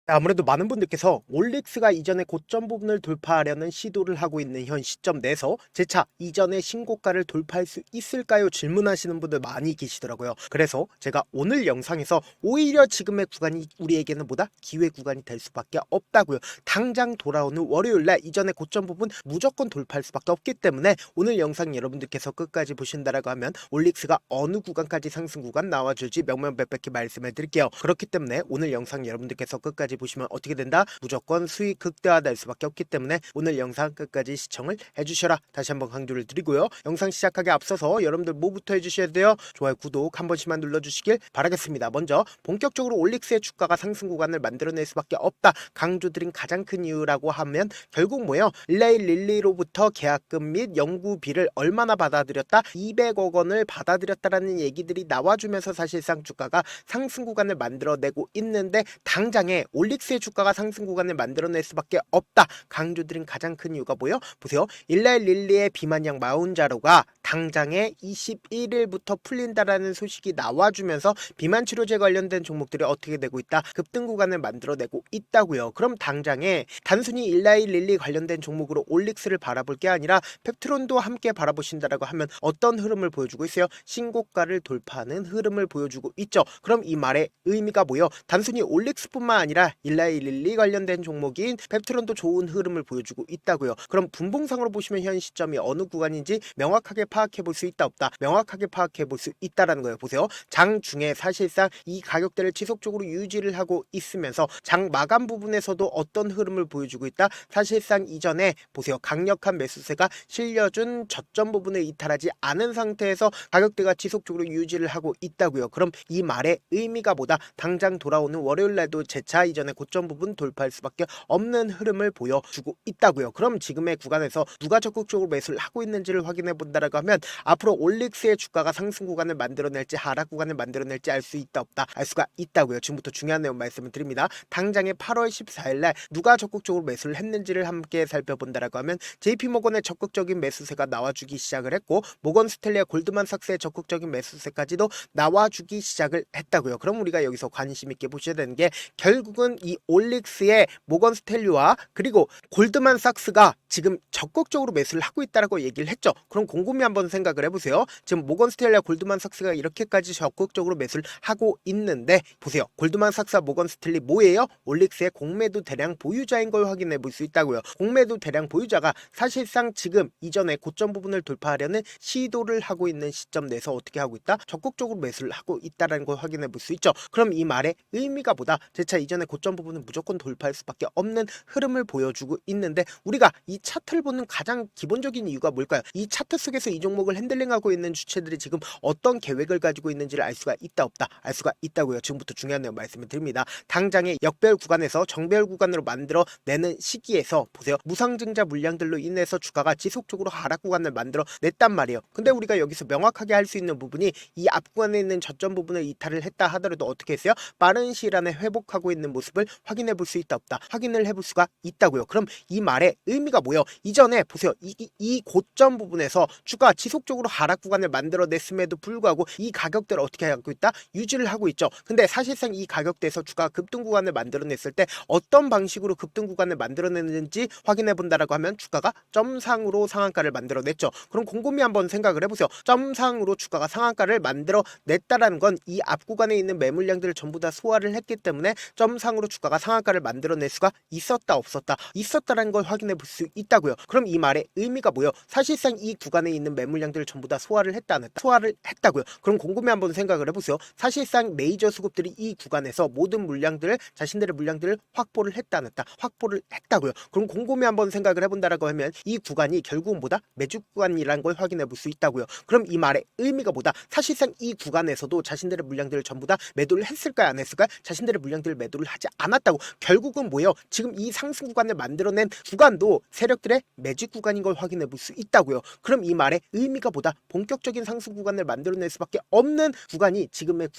아무래도 많은 분들께서 올릭스가 이전의 고점 부분을 돌파하려는 시도를 하고 있는 현 시점 내에서 재차 이전의 신고가를 돌파할 수 있을까요? 질문하시는 분들 많이 계시더라고요. 그래서 제가 오늘 영상에서 오히려 지금의 구간이 우리에게는 보다 기회 구간이 될 수밖에 없다고요. 당장 돌아오는 월요일날 이전의 고점 부분 무조건 돌파할 수밖에 없기 때문에 오늘 영상 여러분들께서 끝까지 보신다라고 하면 올릭스가 어느 구간까지 상승 구간 나와줄지 명명백백히 말씀을 드릴게요. 그렇기 때문에 오늘 영상 여러분들께서 끝까지 보시면 어떻게 된다? 무조건 수익 극대화될 수밖에 없기 때문에 오늘 영상 끝까지 시청을 해주셔라. 다시 한번 강조를 드리고요. 영상 시작하기 앞서서 여러분들 뭐부터 해주셔야 돼요? 좋아요, 구독 한 번씩만 눌러주시길 바라겠습니다. 먼저 본격적으로 올릭스의 주가가 상승 구간을 만들어낼 수밖에 없다. 강조드린 가장 큰 이유라고 하면 결국 뭐예요? 일라이 릴리로부터 계약금 및 연구비를 얼마나 받아들였다? 200억 원을 받아들였다라는 얘기들이 나와주면서 사실상 주가가 상승 구간을 만들어내고 있는데 당장에 올릭스의 주가가 상승 구간을 만들어낼 수밖에 없다. 강조드린 가장 큰 이유가 뭐예요? 보세요. 일라이 릴리의 비만약 마운자로가 당장에 21일부터 풀린다라는 소식이 나와주면서 비만 치료제 관련된 종목들이 어떻게 되고 있다? 급등 구간을 만들어내고 있다고요. 그럼 당장에 단순히 일라이 릴리 관련된 종목으로 올릭스를 바라볼 게 아니라 펩트론도 함께 바라보신다라고 하면 어떤 흐름을 보여주고 있어요? 신고가를 돌파하는 흐름을 보여주고 있죠. 그럼 이 말의 의미가 뭐예요? 단순히 올릭스뿐만 아니라 일라이 릴리 관련된 종목인 펩트론도 좋은 흐름을 보여주고 있다고요. 그럼 분봉상으로 보시면 현 시점이 어느 구간인지 명확하게 파악해 볼 수 있다 없다? 명확하게 파악해 볼 수 있다라는 거예요. 보세요. 장 중에 사실상 이 가격대를 지속적으로 유지를 하고 있으면서 장 마감 부분에서도 어떤 흐름을 보여주고 있다? 사실상 이전에 보세요. 강력한 매수세가 실려준 저점 부분을 이탈하지 않은 상태에서 가격대가 지속적으로 유지를 하고 있다고요. 그럼 이 말의 의미가 뭐다? 당장 돌아오는 월요일날도 재차 이전에 고점 부분 돌파할 수밖에 없는 흐름을 보여주고 있다고요. 그럼 지금의 구간에서 누가 적극적으로 매수를 하고 있는지를 확인해 본다라고 하면 앞으로 올릭스의 주가가 상승 구간을 만들어낼지 하락 구간을 만들어낼지 알 수 있다 없다? 알 수가 있다고요. 지금부터 중요한 내용 말씀을 드립니다. 당장에 8월 14일날 누가 적극적으로 매수를 했는지를 함께 살펴본다라고 하면 JP모건의 적극적인 매수세가 나와주기 시작을 했고 모건 스탠리와 골드만삭스의 적극적인 매수세까지도 나와주기 시작을 했다고요. 그럼 우리가 여기서 관심 있게 보셔야 되는 게 결국은 이 올릭스의 모건 스탠리와 그리고 골드만삭스가 지금 적극적으로 매수를 하고 있다라고 얘기를 했죠. 그럼 곰곰이 한번 생각을 해보세요. 지금 모건 스탠리와 골드만삭스가 이렇게까지 적극적으로 매수를 하고 있는데 보세요. 골드만삭스와 모건 스탠리 뭐예요? 올릭스의 공매도 대량 보유자인 걸 확인해 볼 수 있다고요. 공매도 대량 보유자가 사실상 지금 이전에 고점 부분을 돌파하려는 시도를 하고 있는 시점 내에서 어떻게 하고 있다? 적극적으로 매수를 하고 있다라는 걸 확인해 볼 수 있죠. 그럼 이 말의 의미가 보다 재차 이전에 고점 부분은 무조건 돌파할 수밖에 없는 흐름을 보여주고 있는데 우리가 이 차트를 보는 가장 기본적인 이유가 뭘까요? 이 차트 속에서 이 종목을 핸들링하고 있는 주체들이 지금 어떤 계획을 가지고 있는지를 알 수가 있다 없다? 알 수가 있다고요. 지금부터 중요한 내용 말씀을 드립니다. 당장의 역별 구간에서 정별 구간으로 만들어내는 시기에서 보세요. 무상증자 물량들로 인해서 주가가 지속적으로 하락 구간을 만들어냈단 말이에요. 근데 우리가 여기서 명확하게 할 수 있는 부분이 이 앞 구간에 있는 저점 부분을 이탈을 했다 하더라도 어떻게 했어요? 빠른 시일 안에 회복하고 있는 모습을 확인해 볼 수 있다 없다? 확인을 해볼 수가 있다고요. 그럼 이 말의 의미가 뭐예요? 이전에 보세요. 이 고점 부분에서 주가 지속적으로 하락 구간을 만들어냈음에도 불구하고 이 가격대를 어떻게 하고 있다? 유지를 하고 있죠. 근데 사실상 이 가격대에서 주가 급등 구간을 만들어냈을 때 어떤 방식으로 급등 구간을 만들어냈는지 확인해 본다라고 하면 주가가 점상으로 상한가를 만들어냈죠. 그럼 곰곰이 한번 생각을 해보세요. 점상으로 주가가 상한가를 만들어냈다라는 건 이 앞 구간에 있는 매물량들을 전부 다 소화를 했기 때문에 점상으로 주가가 상한가를 만들어낼 수가 있었다 없었다? 있었다라는 걸 확인해 볼 수 있다고요. 그럼 이 말의 의미가 뭐예요? 사실상 이 구간에 있는 매물량들을 전부 다 소화를 했다 안 했다? 소화를 했다고요. 그럼 곰곰이 한번 생각을 해보세요. 사실상 메이저 수급들이 이 구간에서 모든 물량들을 자신들의 물량들을 확보를 했다 안 했다? 확보를 했다고요. 그럼 곰곰이 한번 생각을 해본다라고 하면 이 구간이 결국은 뭐다? 매주 구간이라는 걸 확인해 볼 수 있다고요. 그럼 이 말의 의미가 뭐다? 사실상 이 구간에서도 자신들의 물량들을 전부 다 매도를 했을까요 안 했을까요? 자신들의 물량들을 매도를 하지 않았다고. 결국은 뭐예요? 지금 이 상승 구간을 만들어낸 구간도 세력들의 매집 구간인 걸 확인해 볼 수 있다고요. 그럼 이 말의 의미가 보다 본격적인 상승 구간을 만들어낼 수밖에 없는 구간이 지금의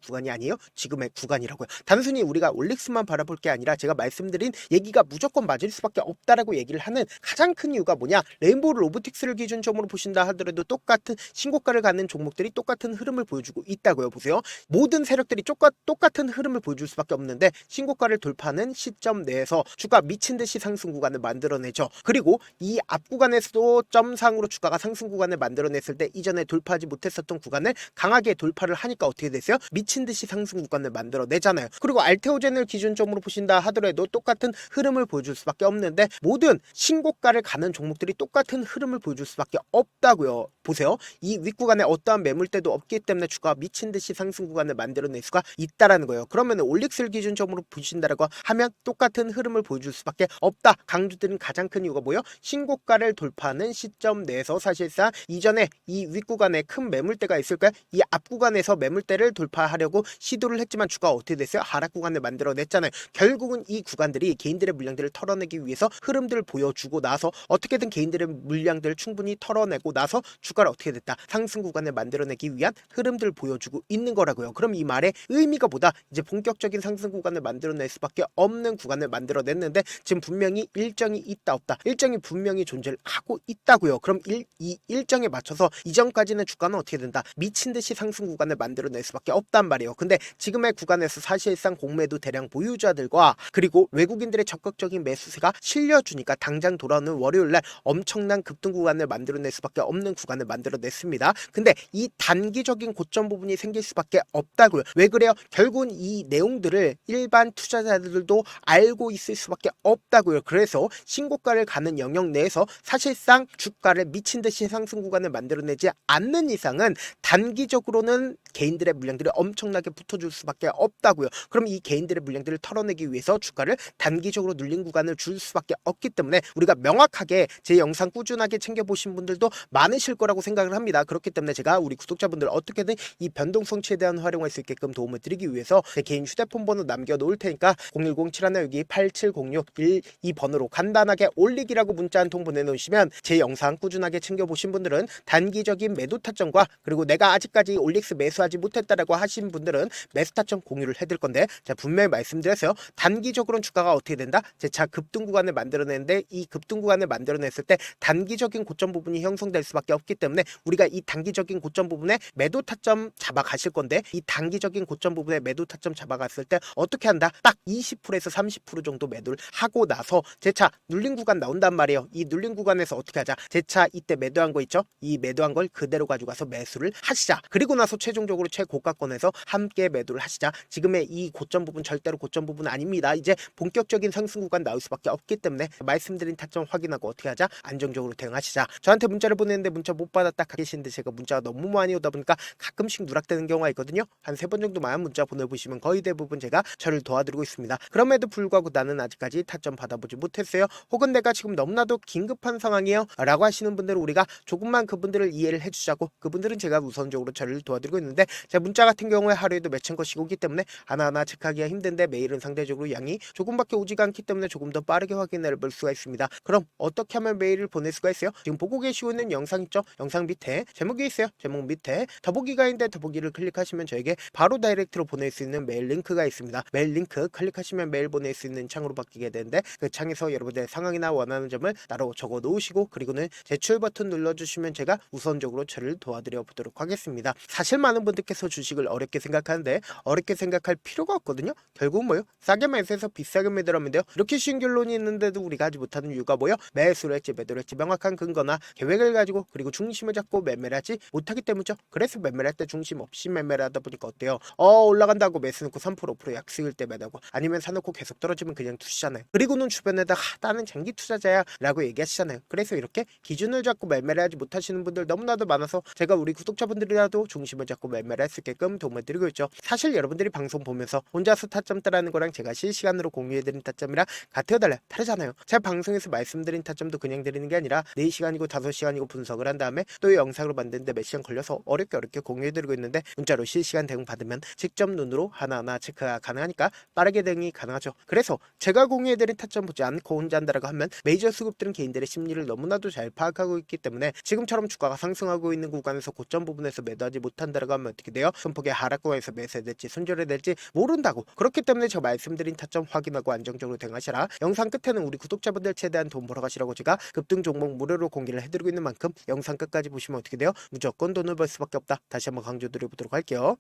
구간이 아니에요? 지금의 구간이라고요. 단순히 우리가 올릭스만 바라볼 게 아니라 제가 말씀드린 얘기가 무조건 맞을 수밖에 없다라고 얘기를 하는 가장 큰 이유가 뭐냐? 레인보우 로보틱스를 기준점으로 보신다 하더라도 똑같은 신고가를 갖는 종목들이 똑같은 흐름을 보여주고 있다고요. 보세요. 모든 세력들이 똑같은 흐름을 보여줄 수밖에 없는 있는데 신고가를 돌파하는 시점 내에서 주가 미친 듯이 상승 구간을 만들어내죠. 그리고 이 앞 구간에서도 점상으로 주가가 상승 구간을 만들어냈을 때 이전에 돌파하지 못했었던 구간을 강하게 돌파를 하니까 어떻게 됐어요? 미친 듯이 상승 구간을 만들어내잖아요. 그리고 알테오젠을 기준점으로 보신다 하더라도 똑같은 흐름을 보여줄 수밖에 없는데 모든 신고가를 가는 종목들이 똑같은 흐름을 보여줄 수밖에 없다고요. 보세요. 이 윗구간에 어떠한 매물대도 없기 때문에 주가가 미친 듯이 상승 구간을 만들어낼 수가 있다라는 거예요. 그러면 올릭스를 기준점으로 보신다라고 하면 똑같은 흐름을 보여줄 수밖에 없다. 강조드린 가장 큰 이유가 뭐예요? 신고가를 돌파하는 시점 내에서 사실상 이전에 이 윗구간에 큰 매물대가 있을까요? 이 앞구간에서 매물대를 돌파하려고 시도를 했지만 주가가 어떻게 됐어요? 하락 구간을 만들어냈잖아요. 결국은 이 구간들이 개인들의 물량들을 털어내기 위해서 흐름들을 보여주고 나서 어떻게든 개인들의 물량들을 충분히 털어내고 나서 주가를 어떻게 됐다? 상승 구간을 만들어내기 위한 흐름들을 보여주고 있는 거라고요. 그럼 이 말의 의미가 뭐다? 이제 본격적인 상승 구간을 만들어낼 수밖에 없는 구간을 만들어냈는데 지금 분명히 일정이 있다 없다. 일정이 분명히 존재를 하고 있다고요. 그럼 이 일정에 맞춰서 이전까지는 주가는 어떻게 된다? 미친 듯이 상승 구간을 만들어낼 수밖에 없단 말이에요. 근데 지금의 구간에서 사실상 공매도 대량 보유자들과 그리고 외국인들의 적극적인 매수세가 실려주니까 당장 돌아오는 월요일날 엄청난 급등 구간을 만들어낼 수밖에 없는 구간을 만들어냈습니다. 근데 이 단기적인 고점 부분이 생길 수밖에 없다고요. 왜 그래요? 결국은 이 내용들을 일반 투자자들도 알고 있을 수밖에 없다고요. 그래서 신고가를 가는 영역 내에서 사실상 주가를 미친 듯이 상승 구간을 만들어내지 않는 이상은 단기적으로는 개인들의 물량들이 엄청나게 붙어줄 수밖에 없다고요. 그럼 이 개인들의 물량들을 털어내기 위해서 주가를 단기적으로 눌린 구간을 줄 수밖에 없기 때문에 우리가 명확하게 제 영상 꾸준하게 챙겨보신 분들도 많으실 거라고 생각을 합니다. 그렇기 때문에 제가 우리 구독자분들 어떻게든 이 변동성 최대한 활용할 수 있게끔 도움을 드리기 위해서 제 개인 휴대폰 번호 남겨놓을 테니까 010-7162-8706 이 번호로 간단하게 올리기라고 문자 한 통 보내놓으시면 제 영상 꾸준하게 챙겨보신 분들은 단기적인 매도 타점과 그리고 내가 아직까지 올릭스 매수하지 못했다라고 하신 분들은 매수 타점 공유를 해드릴 건데 제가 분명히 말씀드렸어요. 단기적으로는 주가가 어떻게 된다? 재차 급등 구간을 만들어내는데 이 급등 구간을 만들어냈을 때 단기적인 고점 부분이 형성될 수밖에 없기 때문에 우리가 이 단기적인 고점 부분에 매도 타점 잡아가실 건데 이 단기적인 고점 부분에 매도 타점 잡아갔을 때 어떻게 한다? 딱 20%에서 30% 정도 매도를 하고 나서 재차 눌린 구간 나온단 말이에요. 이 눌린 구간에서 어떻게 하자? 재차 이때 매도한 거 있죠? 이 매도한 걸 그대로 가지고 가서 매수를 하시자. 그리고 나서 최종적으로 최고가권에서 함께 매도를 하시자. 지금의 이 고점 부분 절대로 고점 부분 아닙니다. 이제 본격적인 상승 구간 나올 수밖에 없기 때문에 말씀드린 타점 확인하고 어떻게 하자? 안정적으로 대응하시자. 저한테 문자를 보냈는데 문자 못 받았다 계시는데 제가 문자가 너무 많이 오다 보니까 가끔씩 누락되는 경우가 있거든요. 한 3번 정도만 문자 보내보시면 거의 대부분 제가 저를 도와드리고 있습니다. 그럼에도 불구하고 나는 아직까지 타점 받아보지 못했어요. 혹은 내가 지금 너무나도 긴급한 상황이에요 라고 하시는 분들은 우리가 조금만 그분들을 이해를 해주자고 그분들은 제가 우선적으로 저를 도와드리고 있는데 제 문자 같은 경우에 하루에도 몇천 건씩 오기 때문에 하나하나 체크하기가 힘든데 메일은 상대적으로 양이 조금밖에 오지가 않기 때문에 조금 더 빠르게 확인해 볼 수가 있습니다. 그럼 어떻게 하면 메일을 보낼 수가 있어요? 지금 보고 계시고 있는 영상 있죠? 영상 밑에 제목이 있어요. 제목 밑에 더보기가 있는데 더보기를 클릭하시면 저에게 바로 다이렉트로 보낼 수 있는 메일 링크가 있습니다. 메일 링크 클릭하시면 메일 보낼 수 있는 창으로 바뀌게 되는데 그 창에서 여러분들의 상황이나 원하는 점을 따로 적어 놓으시고 그리고는 제출 버튼 눌러주시면 제가 우선적으로 저를 도와드려 보도록 하겠습니다. 사실 많은 분들께서 주식을 어렵게 생각하는데 어렵게 생각할 필요가 없거든요. 결국은 뭐요? 싸게 매수해서 비싸게 매도하면 돼요. 이렇게 쉬운 결론이 있는데도 우리가 하지 못하는 이유가 뭐요? 매수를 할지 매도를 할지 명확한 근거나 계획을 가지고 그리고 중심을 잡고 매매를 하지 못하기 때문이죠. 그래서 매매를 할 때 중심 없이 매매를 하다 보니까 어때요? 올라간다고 매수 넣고 3% 5% 약수일 때 매도하고 아니면 사놓고 계속 떨어지면 그냥 투시잖아요. 그리고는 주변에다 나는 장기 투자자야 라고 얘기하시잖아요. 그래서 이렇게 기준을 잡고 매매를 하지 못하시는 분들 너무나도 많아서 제가 우리 구독자분들이라도 중심을 잡고 매매를 할 수 있게끔 도움을 드리고 있죠. 사실 여러분들이 방송 보면서 혼자서 타점 따라하는 거랑 제가 실시간으로 공유해드린 타점이랑 같아요 달라요? 다르잖아요. 제가 방송에서 말씀드린 타점도 그냥 드리는 게 아니라 4시간이고 5시간이고 분석을 한 다음에 또 영상으로 만드는데 몇 시간 걸려서 어렵게 공유해드리고 있는데 문자로 실시간 대응 받으면 직접 눈으로 하나하나 체크가 가능하니까 빠르게 대응이 가능하죠. 그래서 제가 공유해드린 타점 보지 않고 혼자 한다라고 하면 메이저 수급들은 개인들의 심리를 너무나도 잘 파악하고 있기 때문에 지금처럼 주가가 상승하고 있는 구간에서 고점 부분에서 매도하지 못한다라고 하면 어떻게 돼요? 손폭의 하락 구간에서 매수해야 될지 손절해야 될지 모른다고. 그렇기 때문에 제가 말씀드린 타점 확인하고 안정적으로 대응하시라. 영상 끝에는 우리 구독자분들 최대한 돈 벌어가시라고 제가 급등 종목 무료로 공개를 해드리고 있는 만큼 영상 끝까지 보시면 어떻게 돼요? 무조건 돈을 벌 수밖에 없다. 다시 한번 강조드려보도록 할게요.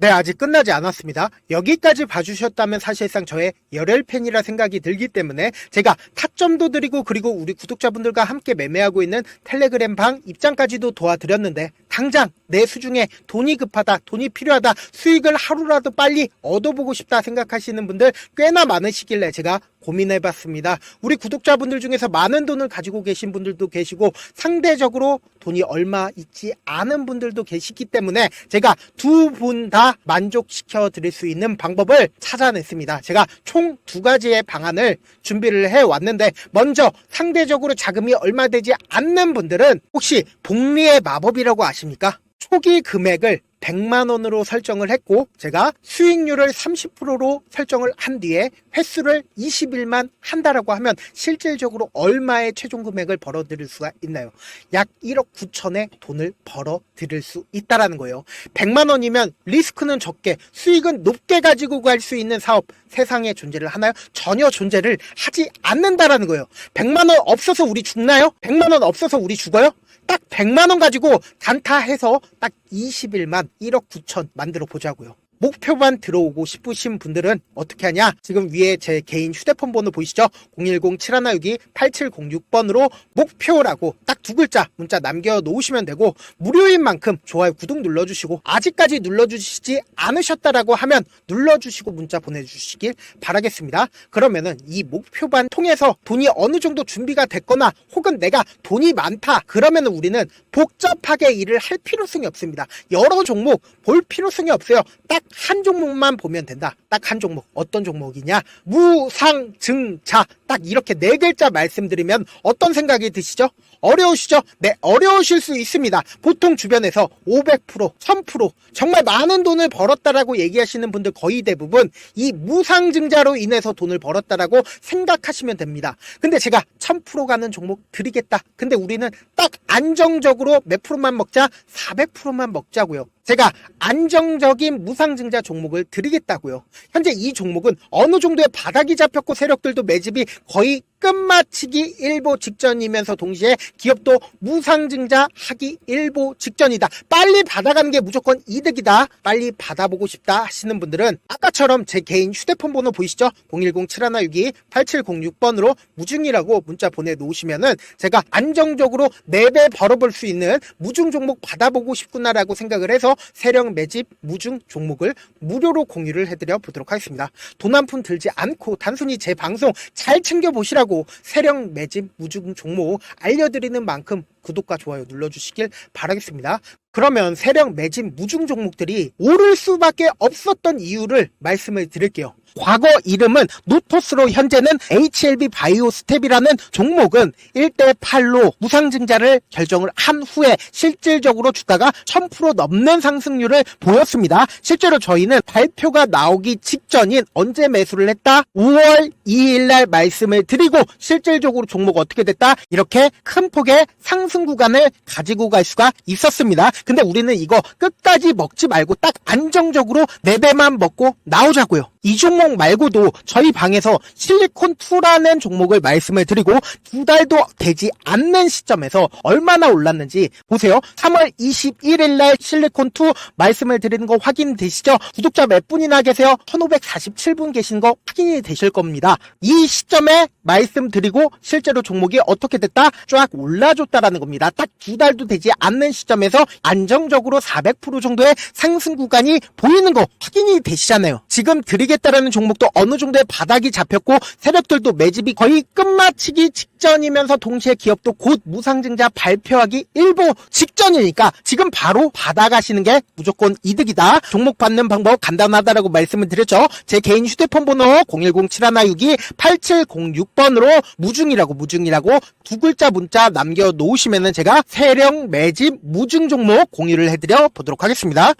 네, 아직 끝나지 않았습니다. 여기까지 봐주셨다면 사실상 저의 열혈 팬이라 생각이 들기 때문에 제가 타점도 드리고 그리고 우리 구독자분들과 함께 매매하고 있는 텔레그램 방 입장까지도 도와드렸는데 당장 내 수중에 돈이 급하다, 돈이 필요하다, 수익을 하루라도 빨리 얻어보고 싶다 생각하시는 분들 꽤나 많으시길래 제가 고민해봤습니다. 우리 구독자분들 중에서 많은 돈을 가지고 계신 분들도 계시고 상대적으로 돈이 얼마 있지 않은 분들도 계시기 때문에 제가 두 분 다 만족시켜 드릴 수 있는 방법을 찾아냈습니다. 제가 총 두 가지의 방안을 준비를 해왔는데 먼저 상대적으로 자금이 얼마 되지 않는 분들은 혹시 복리의 마법이라고 아십니까? 초기 금액을 100만원으로 설정을 했고 제가 수익률을 30%로 설정을 한 뒤에 횟수를 20일만 한다라고 하면 실질적으로 얼마의 최종 금액을 벌어들일 수가 있나요? 약 1억 9천의 돈을 벌어들일 수 있다라는 거예요. 100만원이면 리스크는 적게 수익은 높게 가지고 갈 수 있는 사업 세상에 존재를 하나요? 전혀 존재를 하지 않는다라는 거예요. 100만원 없어서 우리 죽나요? 100만원 없어서 우리 죽어요? 딱 100만원 가지고 단타해서 딱 20일만 1억 9천 만들어 보자고요. 목표만 들어오고 싶으신 분들은 어떻게 하냐? 지금 위에 제 개인 휴대폰 번호 보이시죠? 010-7162-8706번으로 목표라고 딱 두 글자 문자 남겨놓으시면 되고 무료인 만큼 좋아요, 구독 눌러주시고 아직까지 눌러주시지 않으셨다라고 하면 눌러주시고 문자 보내주시길 바라겠습니다. 그러면은 이 목표반 통해서 돈이 어느 정도 준비가 됐거나 혹은 내가 돈이 많다 그러면은 우리는 복잡하게 일을 할 필요성이 없습니다. 여러 종목 볼 필요성이 없어요. 딱 한 종목만 보면 된다. 딱 한 종목. 어떤 종목이냐? 무상증자. 딱 이렇게 네 글자 말씀드리면 어떤 생각이 드시죠? 어려우시죠? 네, 어려우실 수 있습니다. 보통 주변에서 500%, 1000% 정말 많은 돈을 벌었다라고 얘기하시는 분들 거의 대부분 이 무상증자로 인해서 돈을 벌었다라고 생각하시면 됩니다. 근데 제가 1000% 가는 종목 드리겠다. 근데 우리는 딱 안정적으로 몇 프로만 먹자? 400%만 먹자고요. 제가 안정적인 무상증자 종목을 드리겠다고요. 현재 이 종목은 어느 정도의 바닥이 잡혔고 세력들도 매집이 거의 끝마치기 일보 직전이면서 동시에 기업도 무상증자 하기 일보 직전이다. 빨리 받아가는 게 무조건 이득이다. 빨리 받아보고 싶다 하시는 분들은 아까처럼 제 개인 휴대폰 번호 보이시죠? 010-7162-8706번으로 무중이라고 문자 보내놓으시면은 제가 안정적으로 4배 벌어볼 수 있는 무중 종목 받아보고 싶구나라고 생각을 해서 세력 매집 무중 종목을 무료로 공유를 해드려 보도록 하겠습니다. 돈 한 푼 들지 않고 단순히 제 방송 잘 챙겨보시라고 세력 매집 무중 종목 알려드리는 만큼 구독과 좋아요 눌러주시길 바라겠습니다. 그러면 세력 매집 무중 종목들이 오를 수밖에 없었던 이유를 말씀을 드릴게요. 과거 이름은 노토스로 현재는 HLB 바이오스텝이라는 종목은 1대8로 무상증자를 결정을 한 후에 실질적으로 주가가 1000% 넘는 상승률을 보였습니다. 실제로 저희는 발표가 나오기 직전인 언제 매수를 했다? 5월 2일날 말씀을 드리고 실질적으로 종목 어떻게 됐다? 이렇게 큰 폭의 상승 구간을 가지고 갈 수가 있었습니다. 근데 우리는 이거 끝까지 먹지 말고 딱 안정적으로 4배만 먹고 나오자고요. 이 종목 말고도 저희 방에서 실리콘2라는 종목을 말씀을 드리고 2달도 되지 않는 시점에서 얼마나 올랐는지 보세요. 3월 21일날 실리콘2 말씀을 드리는 거 확인되시죠? 구독자 몇 분이나 계세요? 1547분 계신 거 확인이 되실 겁니다. 이 시점에 말씀드리고 실제로 종목이 어떻게 됐다? 쫙 올라줬다라는 겁니다. 딱 2달도 되지 않는 시점에서 안정적으로 400% 정도의 상승 구간이 보이는 거 확인이 되시잖아요. 지금 드리겠다라는 종목도 어느 정도의 바닥이 잡혔고 세력들도 매집이 거의 끝마치기 직전이면서 동시에 기업도 곧 무상증자 발표하기 일보 직전이니까 지금 바로 받아가시는 게 무조건 이득이다. 종목 받는 방법 간단하다라고 말씀을 드렸죠. 제 개인 휴대폰 번호 010-7162-8706번으로 무중이라고 두 글자 문자 남겨놓으시면은 제가 세력 매집 무중 종목 공유를 해드려 보도록 하겠습니다.